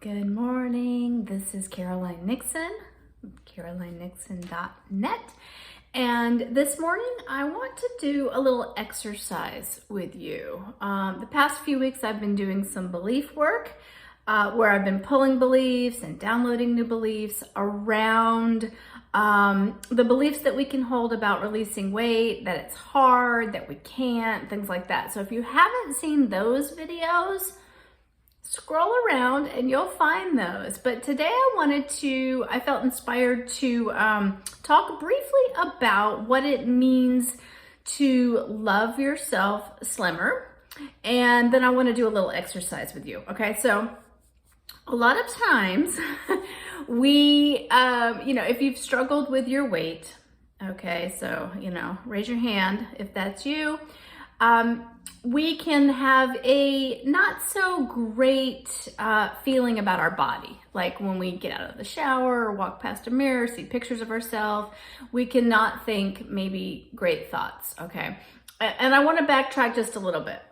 Good morning. This is Caroline Nixon, carolinenixon.net. And this morning I want to do a little exercise with you. The past few weeks I've been doing some belief work where I've been pulling beliefs and downloading new beliefs around the beliefs that we can hold about releasing weight, that it's hard, that we can't, things like that. So if you haven't seen those videos, scroll around and you'll find those. But today I felt inspired to talk briefly about what it means to love yourself slimmer. And then I want to do a little exercise with you. Okay, so a lot of times we, if you've struggled with your weight, okay, so, raise your hand if that's you. We can have a not so great feeling about our body. Like when we get out of the shower or walk past a mirror, see pictures of ourselves, we cannot think maybe great thoughts, okay? And I want to backtrack just a little bit.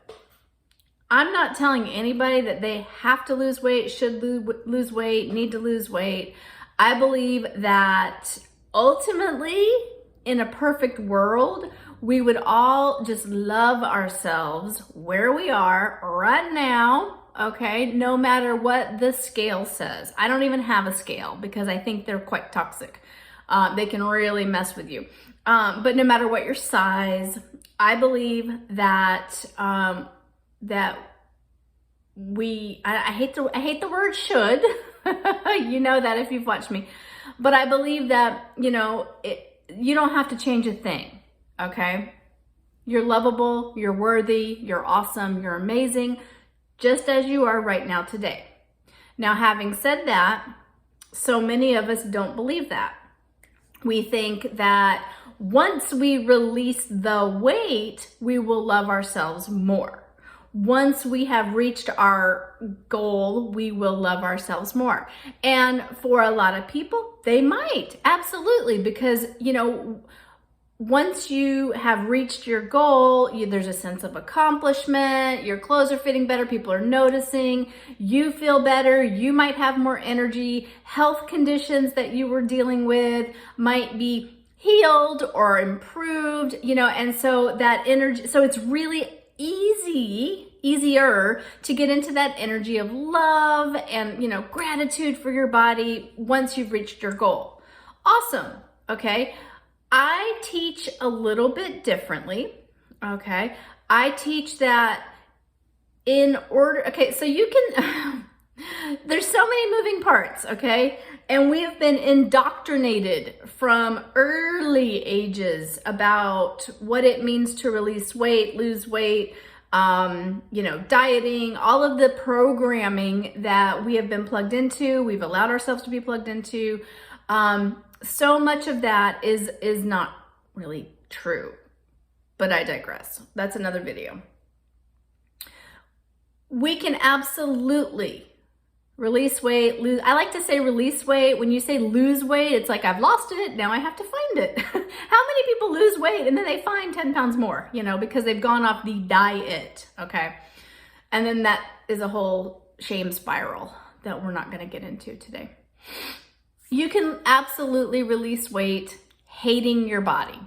I'm not telling anybody that they have to lose weight, should lose weight, need to lose weight. I believe that ultimately, in a perfect world, we would all just love ourselves where we are right now, okay? No matter what the scale says. I don't even have a scale because I think they're quite toxic. They can really mess with you. But no matter what your size, I believe that I hate the word should. You know that if you've watched me. But I believe that, you don't have to change a thing. Okay, you're lovable, you're worthy, you're awesome, you're amazing, just as you are right now today. Now, having said that, so many of us don't believe that. We think that once we release the weight, we will love ourselves more. Once we have reached our goal, we will love ourselves more. And for a lot of people, they might, absolutely, because, once you have reached your goal, there's a sense of accomplishment, your clothes are fitting better, people are noticing, you feel better, you might have more energy, health conditions that you were dealing with might be healed or improved, and so that energy, so it's really easier to get into that energy of love and, gratitude for your body once you've reached your goal. Awesome, okay? I teach a little bit differently, okay? I teach that so you can, there's so many moving parts, okay? And we have been indoctrinated from early ages about what it means to release weight, lose weight, dieting, all of the programming that we have been plugged into, we've allowed ourselves to be plugged into. So much of that is not really true, but I digress. That's another video. We can absolutely release weight, I like to say release weight. When you say lose weight, it's like I've lost it, now I have to find it. How many people lose weight and then they find 10 pounds more, because they've gone off the diet, okay? And then that is a whole shame spiral that we're not gonna get into today. You can absolutely release weight hating your body.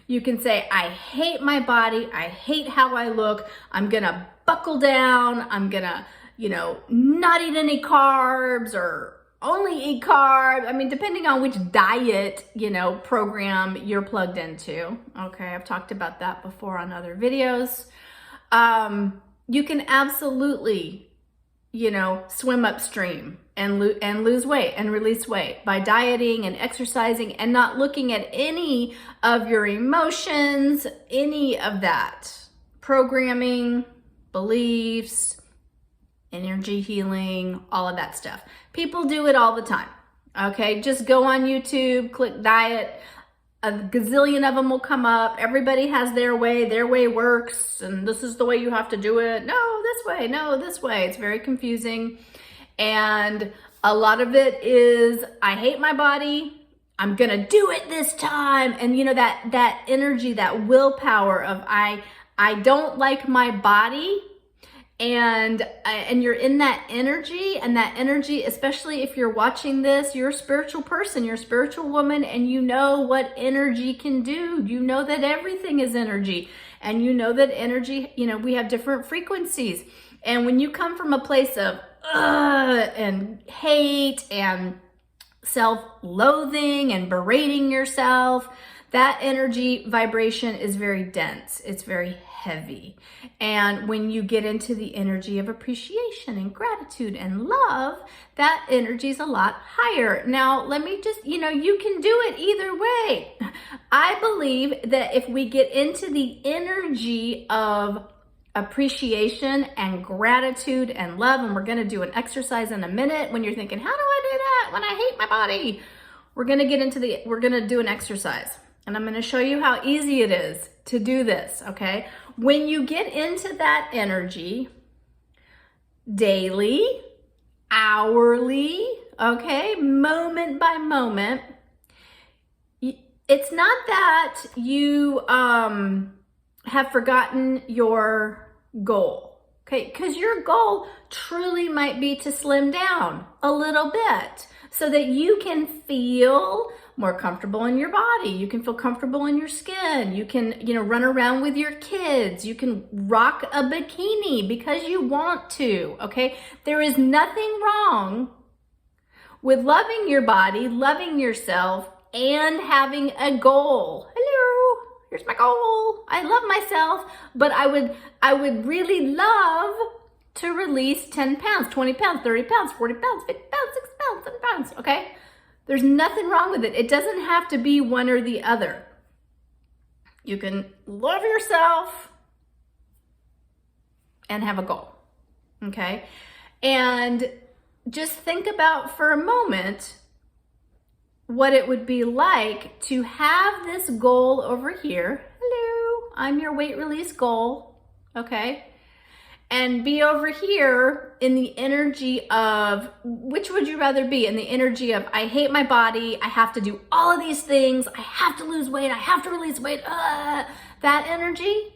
You can say, I hate my body, I hate how I look, I'm gonna buckle down, I'm gonna, not eat any carbs or only eat carbs. I mean, depending on which diet, program you're plugged into. Okay, I've talked about that before on other videos. You can absolutely, swim upstream and lose weight and release weight by dieting and exercising and not looking at any of your emotions, any of that. Programming, beliefs, energy healing, all of that stuff. People do it all the time, okay? Just go on YouTube, click diet, a gazillion of them will come up. Everybody has their way works, and this is the way you have to do it. No, this way, no, this way. It's very confusing. And a lot of it is, I hate my body, I'm gonna do it this time. And that energy, that willpower of I don't like my body, and you're in that energy, and that energy, especially if you're watching this, you're a spiritual person, you're a spiritual woman, and you know what energy can do. You know that everything is energy, and you know that energy, we have different frequencies. And when you come from a place of and hate and self-loathing and berating yourself, that energy vibration is very dense. It's very heavy. And when you get into the energy of appreciation and gratitude and love, that energy is a lot higher. Now, let me just, you can do it either way. I believe that if we get into the energy of appreciation and gratitude and love, and we're going to do an exercise in a minute when you're thinking, how do I do that when I hate my body? We're going to do an exercise. And I'm going to show you how easy it is to do this, okay? When you get into that energy daily, hourly, okay, moment by moment, it's not that you have forgotten your goal, okay? Because your goal truly might be to slim down a little bit so that you can feel more comfortable in your body. You can feel comfortable in your skin. You can, run around with your kids. You can rock a bikini because you want to, okay? There is nothing wrong with loving your body, loving yourself, and having a goal. Hello, here's my goal. I love myself, but I would really love to release 10 pounds, 20 pounds, 30 pounds, 40 pounds, 50 pounds, 60 pounds, 7 pounds, okay? There's nothing wrong with it. It doesn't have to be one or the other. You can love yourself and have a goal, okay? And just think about for a moment what it would be like to have this goal over here. Hello, I'm your weight release goal, okay? And be over here in the energy of, which would you rather be? In the energy of, I hate my body, I have to do all of these things, I have to lose weight, I have to release weight, that energy?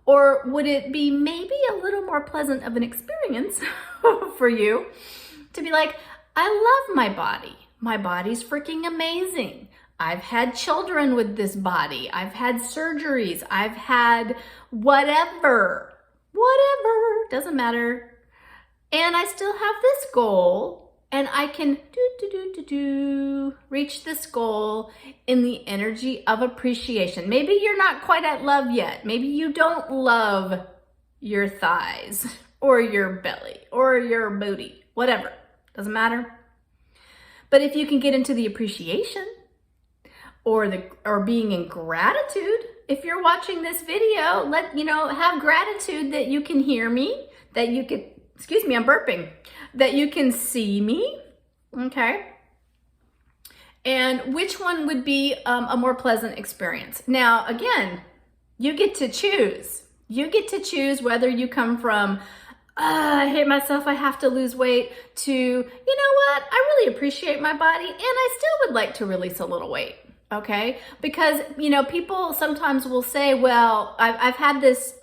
Or would it be maybe a little more pleasant of an experience for you to be like, I love my body. My body's freaking amazing. I've had children with this body. I've had surgeries. I've had whatever, doesn't matter. And I still have this goal, and I can reach this goal in the energy of appreciation. Maybe you're not quite at love yet. Maybe you don't love your thighs or your belly or your booty, whatever, doesn't matter. But if you can get into the appreciation or being in gratitude, if you're watching this video, have gratitude that you can hear me, that you can, excuse me, I'm burping, that you can see me, okay? And which one would be a more pleasant experience? Now, again, you get to choose. You get to choose whether you come from, I hate myself, I have to lose weight, to, you know what, I really appreciate my body and I still would like to release a little weight, okay? Because, people sometimes will say, well, I've had this,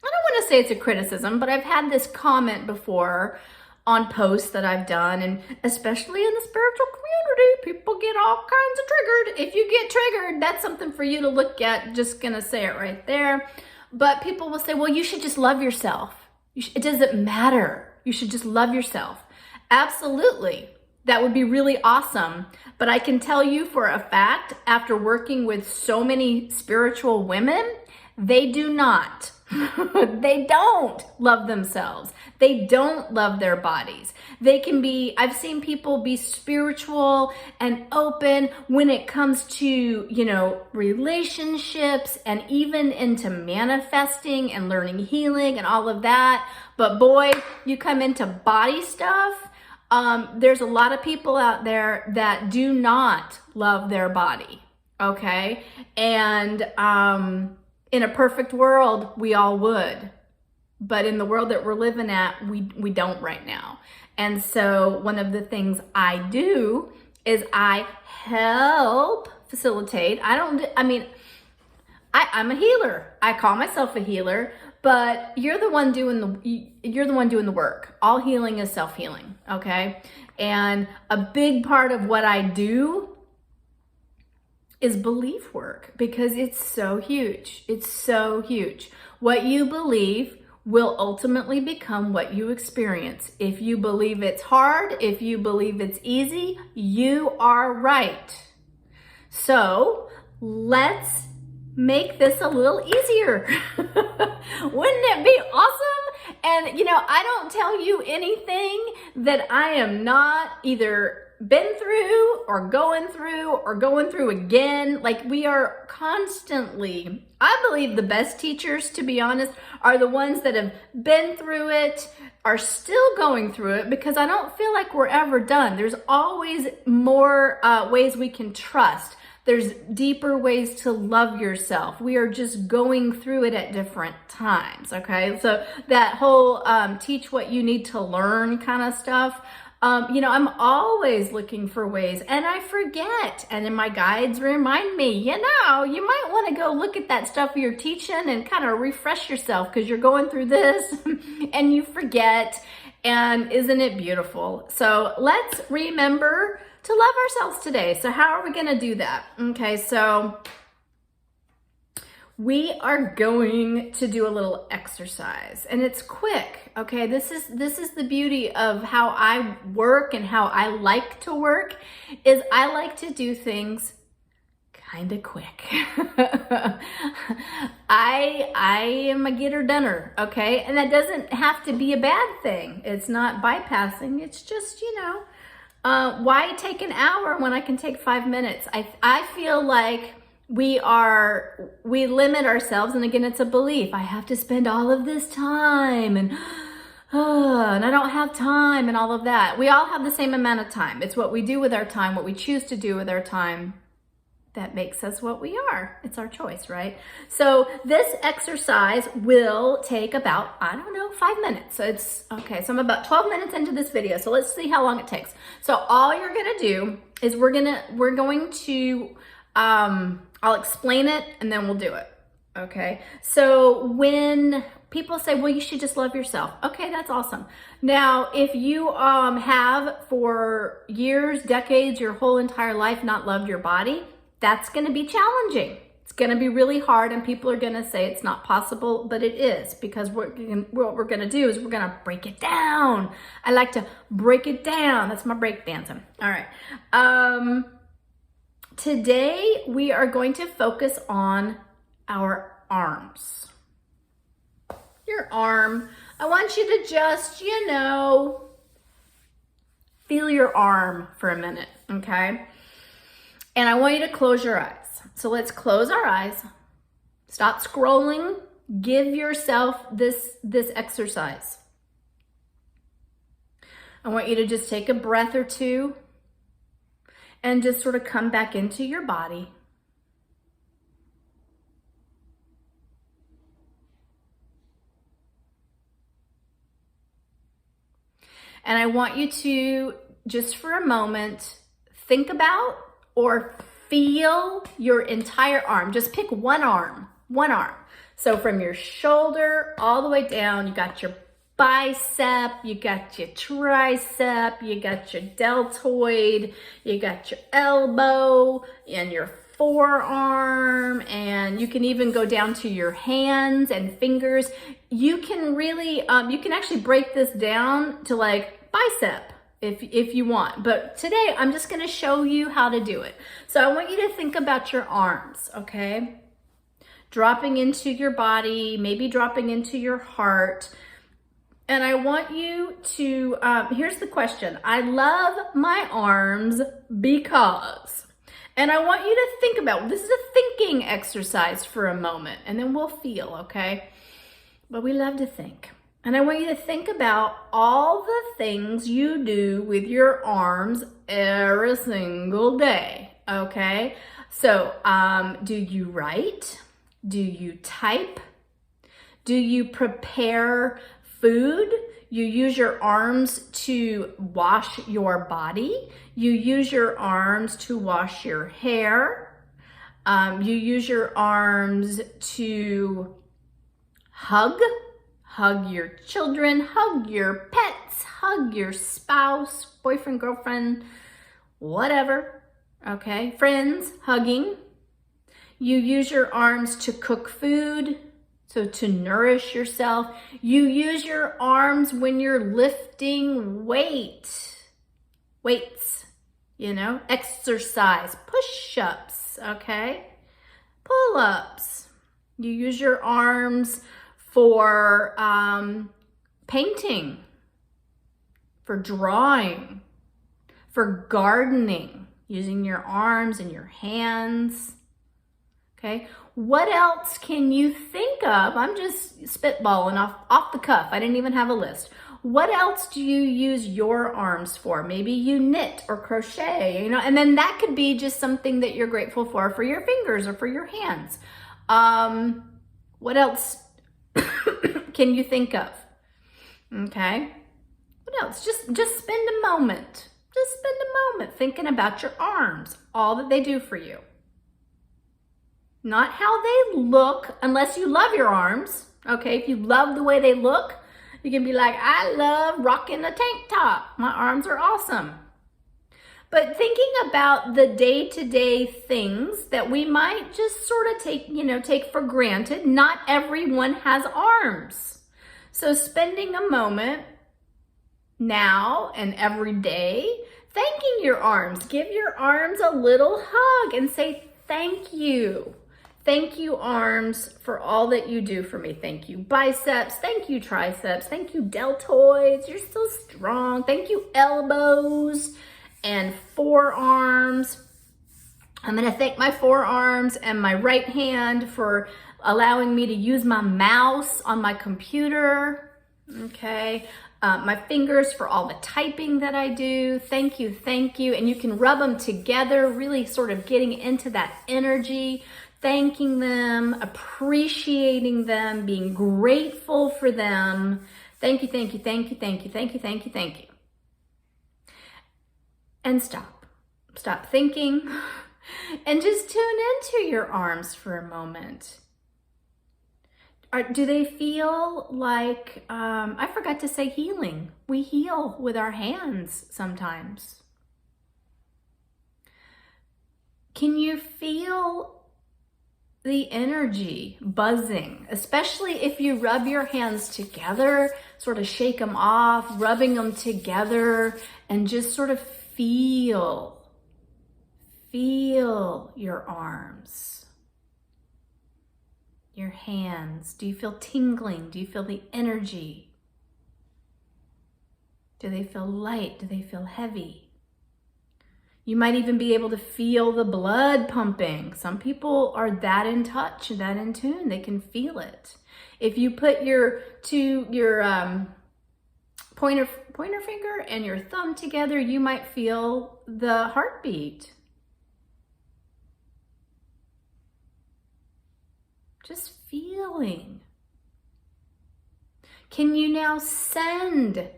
I don't want to say it's a criticism, but I've had this comment before on posts that I've done, and especially in the spiritual community, people get all kinds of triggered. If you get triggered, that's something for you to look at, just gonna say it right there. But people will say, well, you should just love yourself. It doesn't matter. You should just love yourself. Absolutely. That would be really awesome. But I can tell you for a fact, after working with so many spiritual women, they do not. They don't love themselves. They don't love their bodies. They can be, I've seen people be spiritual and open when it comes to, relationships and even into manifesting and learning healing and all of that. But boy, you come into body stuff, there's a lot of people out there that do not love their body, okay? And in a perfect world, we all would. But in the world that we're living at, we don't right now. And so one of the things I do is I help facilitate. I'm a healer. I call myself a healer, but you're the one doing the work. All healing is self-healing, okay? And a big part of what I do is belief work, because it's so huge. It's so huge. What you believe will ultimately become what you experience. If you believe it's hard, if you believe it's easy, you are right. So let's make this a little easier. Wouldn't it be awesome? And I don't tell you anything that I am not either been through or going through again. Like, we are constantly, I believe the best teachers, to be honest, are the ones that have been through it, are still going through it, because I don't feel like we're ever done. There's always more ways we can trust. There's deeper ways to love yourself. We are just going through it at different times, okay? So that whole teach what you need to learn kind of stuff, I'm always looking for ways, and I forget. And then my guides remind me, you might want to go look at that stuff you're teaching and kind of refresh yourself, because you're going through this and you forget. And isn't it beautiful? So let's remember to love ourselves today. So how are we going to do that? Okay, so we are going to do a little exercise, and it's quick. Okay, this is the beauty of how I work and how I like to work, is I like to do things kind of quick. I am a getter doner, okay? And that doesn't have to be a bad thing. It's not bypassing. It's just, why take an hour when I can take 5 minutes? I feel like we limit ourselves, and again, it's a belief. I have to spend all of this time, and I don't have time, and all of that. We all have the same amount of time. It's what we do with our time, what we choose to do with our time, that makes us what we are. It's our choice, right? So this exercise will take about, 5 minutes. So it's, okay, so I'm about 12 minutes into this video. So let's see how long it takes. So all you're gonna do is we're going to, I'll explain it and then we'll do it, okay? So when people say, well, you should just love yourself. Okay, that's awesome. Now, if you have for years, decades, your whole entire life not loved your body, that's gonna be challenging. It's gonna be really hard, and people are gonna say it's not possible, but it is, because what we're gonna do is we're gonna break it down. I like to break it down. That's my break dancing. All right. Today we are going to focus on our arms. Your arm. I want you to just, feel your arm for a minute, okay? And I want you to close your eyes. So let's close our eyes. Stop scrolling. Give yourself this exercise. I want you to just take a breath or two and just sort of come back into your body. And I want you to, just for a moment, think about or feel your entire arm. Just pick one arm. So from your shoulder all the way down, you got your bicep, you got your tricep, you got your deltoid, you got your elbow and your forearm, and you can even go down to your hands and fingers. You can really, you can actually break this down to like bicep if you want. But today I'm just gonna show you how to do it. So I want you to think about your arms, okay? Dropping into your body, maybe dropping into your heart. And I want you to, here's the question. I love my arms because, and I want you to think about, this is a thinking exercise for a moment, and then we'll feel, okay? But we love to think. And I want you to think about all the things you do with your arms every single day, okay? So, do you write? Do you type? Do you prepare food? You use your arms to wash your body. You use your arms to wash your hair. You use your arms to Hug your children, hug your pets, hug your spouse, boyfriend, girlfriend, whatever, okay? Friends, hugging. You use your arms to cook food, so to nourish yourself. You use your arms when you're lifting weights, exercise, push-ups, okay? Pull-ups. You use your arms for painting, for drawing, for gardening, using your arms and your hands, okay? What else can you think of? I'm just spitballing off the cuff. I didn't even have a list. What else do you use your arms for? Maybe you knit or crochet, and then that could be just something that you're grateful for your fingers or for your hands. What else can you think of? Okay. What else? Just spend a moment. Just spend a moment thinking about your arms, all that they do for you. Not how they look, unless you love your arms. Okay, if you love the way they look, you can be like, I love rocking a tank top. My arms are awesome. But thinking about the day-to-day things that we might just sort of take for granted. Not everyone has arms. So spending a moment now and every day, thanking your arms. Give your arms a little hug and say, thank you. Thank you, arms, for all that you do for me. Thank you, biceps. Thank you, triceps. Thank you, deltoids. You're so strong. Thank you, elbows and forearms. I'm going to thank my forearms and my right hand for allowing me to use my mouse on my computer. Okay. My fingers for all the typing that I do. Thank you, thank you. And you can rub them together, really sort of getting into that energy, thanking them, appreciating them, being grateful for them. Thank you, thank you, thank you, thank you, thank you, thank you, thank you. And stop. Stop thinking and just tune into your arms for a moment. Do they feel like, I forgot to say healing. We heal with our hands sometimes. Can you feel the energy buzzing, especially if you rub your hands together, sort of shake them off, rubbing them together, and just sort of feel your arms, your hands. Do you feel tingling? Do you feel the energy? Do they feel light? Do they feel heavy? You might even be able to feel the blood pumping. Some people are that in touch, that in tune. They can feel it. If you put your pointer finger and your thumb together, you might feel the heartbeat. Just feeling. Can you now send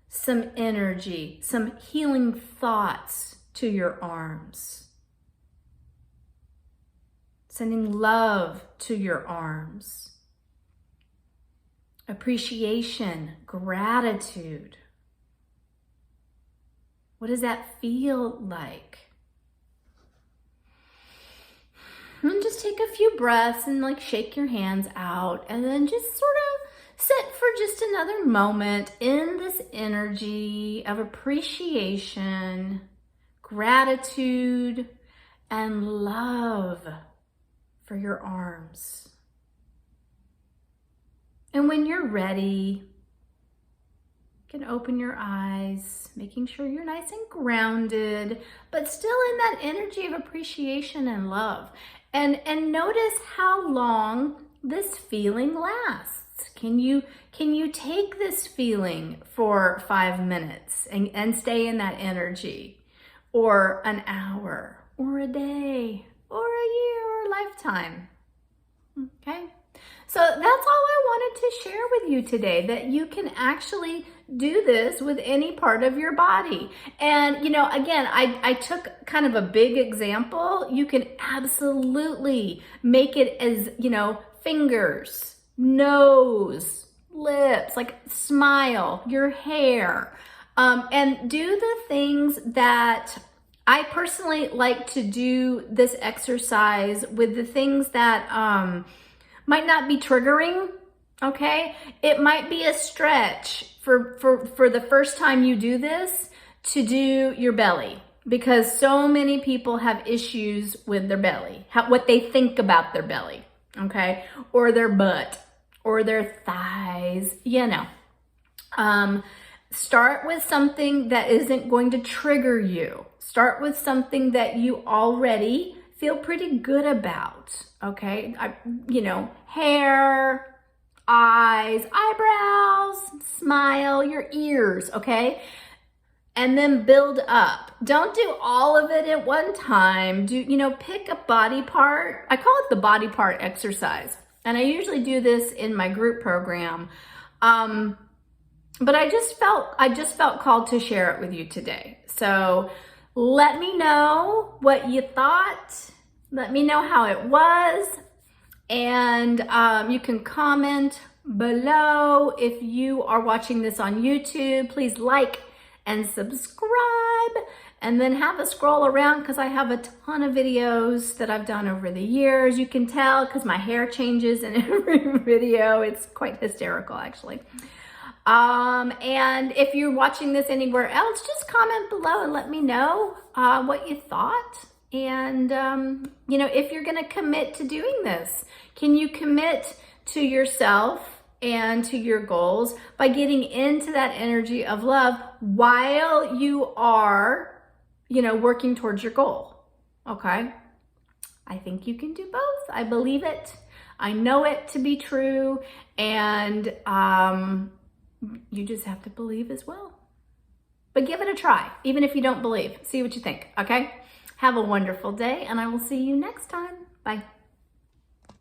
some energy, some healing thoughts to your arms? Sending love to your arms. Appreciation, gratitude. What does that feel like? And just take a few breaths and shake your hands out, and then just sort of sit for just another moment in this energy of appreciation, gratitude, and love for your arms. And when you're ready, you can open your eyes, making sure you're nice and grounded, but still in that energy of appreciation and love. And notice how long this feeling lasts. Can you take this feeling for 5 minutes and stay in that energy, or an hour, or a day, or a year, or a lifetime? Okay. So that's all I wanted to share with you today, that you can actually do this with any part of your body. And, again, I took kind of a big example. You can absolutely make it as, fingers, nose, lips, like smile, your hair, and do the things that I personally like to do this exercise with, the things that might not be triggering, okay? It might be a stretch for the first time you do this to do your belly, because so many people have issues with their belly, what they think about their belly, okay? Or their butt, or their thighs, you know. Start with something that isn't going to trigger you. Start with something that you already feel pretty good about, okay? You know, hair, eyes, eyebrows, smile, your ears, okay? And then build up. Don't do all of it at one time. Pick a body part. I call it the body part exercise. And I usually do this in my group program. But I just felt called to share it with you today. So let me know what you thought. Let me know how it was. And you can comment below. If you are watching this on YouTube, please like and subscribe, and then have a scroll around, because I have a ton of videos that I've done over the years. You can tell because my hair changes in every video. It's quite hysterical, actually. And if you're watching this anywhere else, just comment below and let me know what you thought. And, if you're going to commit to doing this, can you commit to yourself and to your goals by getting into that energy of love while you are, working towards your goal? Okay. I think you can do both. I believe it. I know it to be true. And you just have to believe as well. But give it a try, even if you don't believe. See what you think. Okay. Have a wonderful day, and I will see you next time. Bye.